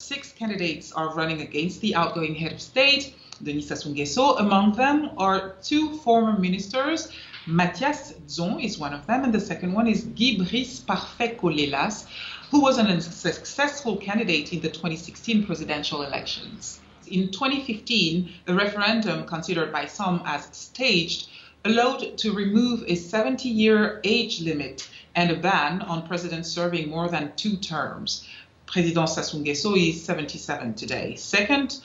6 candidates are running against the outgoing head of state, Dennis Sassou Nguesso. Among them are 2 former ministers. Mathias Dzon is one of them, and the second one is Guy Brice Parfait Kolelas, who was an unsuccessful candidate in the 2016 presidential elections. In 2015, a referendum considered by some as staged allowed to remove a 70-year age limit and a ban on presidents serving more than 2 terms. President Sassou Nguesso is 77 today. Second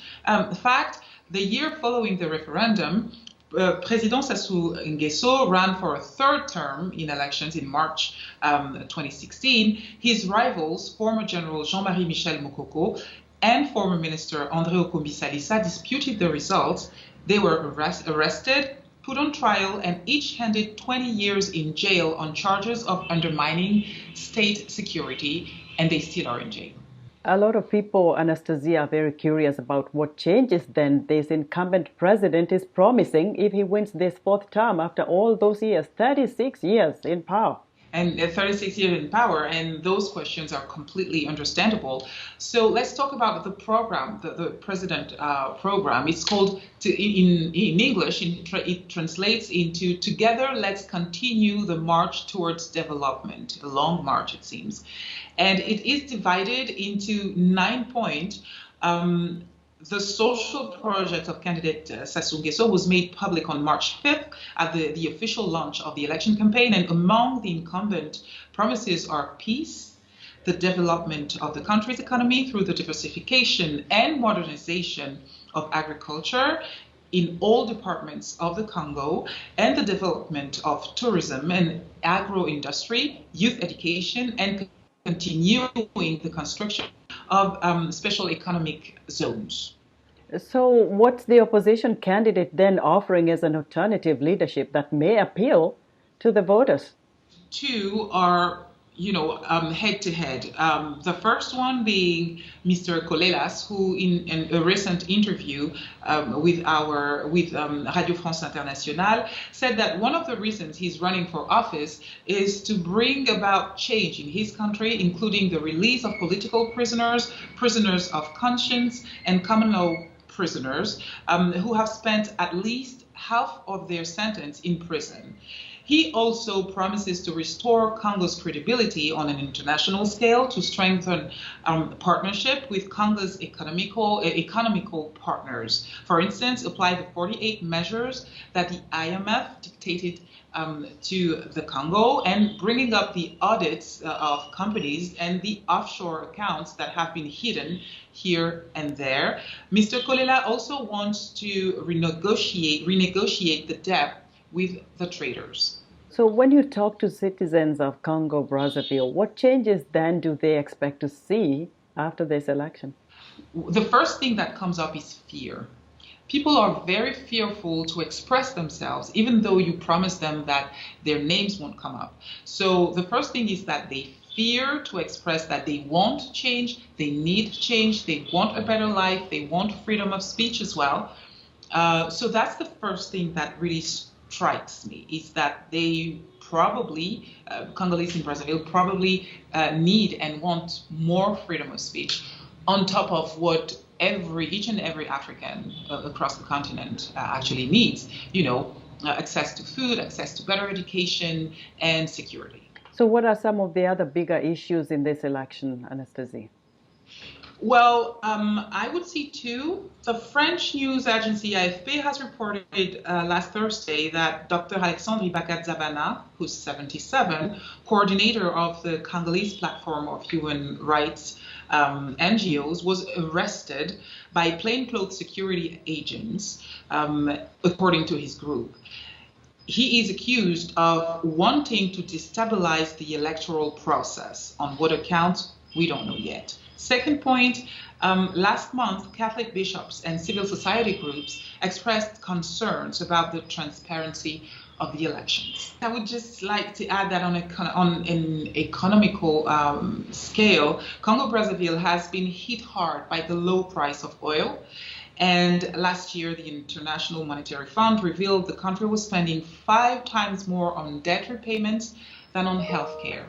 fact, the year following the referendum, President Sassou Nguesso ran for a 3rd term in elections in March 2016. His rivals, former General Jean-Marie Michel Mokoko and former Minister André Okombi Salissa, disputed the results. They were arrested, put on trial, and each handed 20 years in jail on charges of undermining state security, and they still are in jail. A lot of people, Anasthasie, are very curious about what changes then this incumbent president is promising if he wins this 4th term after all those years, 36 years in power. And 36 years in power, and those questions are completely understandable. So let's talk about the program, the president program. It's called, in English, it translates into "Together, let's continue the march towards development," a long march, it seems. And it is divided into 9 points. The social project of candidate Sassou Nguesso was made public on March 5th at the official launch of the election campaign. And among the incumbent promises are peace, the development of the country's economy through the diversification and modernization of agriculture in all departments of the Congo, and the development of tourism and agro-industry, youth education, and continuing the construction of special economic zones. So what's the opposition candidate then offering as an alternative leadership that may appeal to the voters? 2 are, head-to-head. The first one being Mr. Kolelas, who in a recent interview with Radio France Internationale said that one of the reasons he's running for office is to bring about change in his country, including the release of political prisoners, prisoners of conscience, and common law prisoners who have spent at least half of their sentence in prison. He also promises to restore Congo's credibility on an international scale, to strengthen partnership with Congo's economical partners. For instance, apply the 48 measures that the IMF dictated to the Congo, and bringing up the audits of companies and the offshore accounts that have been hidden here and there. Mr. Kolelas also wants to renegotiate the debt with the traders. So when you talk to citizens of Congo-Brazzaville, what changes then do they expect to see after this election? The first thing that comes up is fear. People are very fearful to express themselves, even though you promise them that their names won't come up. So the first thing is that they fear to express that they want change, they need change, they want a better life, they want freedom of speech as well. So that's the first thing that really strikes me, is that they probably, Congolese in Brazzaville probably need and want more freedom of speech on top of what each and every African across the continent actually needs, access to food, access to better education, and security. So what are some of the other bigger issues in this election, Anasthasie? Well, I would see 2. The French news agency AFP has reported last Thursday that Dr. Alexandre Ibaka-Zabana, who's 77, coordinator of the Congolese Platform of Human Rights NGOs, was arrested by plainclothes security agents, according to his group. He is accused of wanting to destabilize the electoral process. On what account, we don't know yet. Second point, last month, Catholic bishops and civil society groups expressed concerns about the transparency of the elections. I would just like to add that on an economical scale, Congo-Brazzaville has been hit hard by the low price of oil. And last year, the International Monetary Fund revealed the country was spending 5 times more on debt repayments than on healthcare.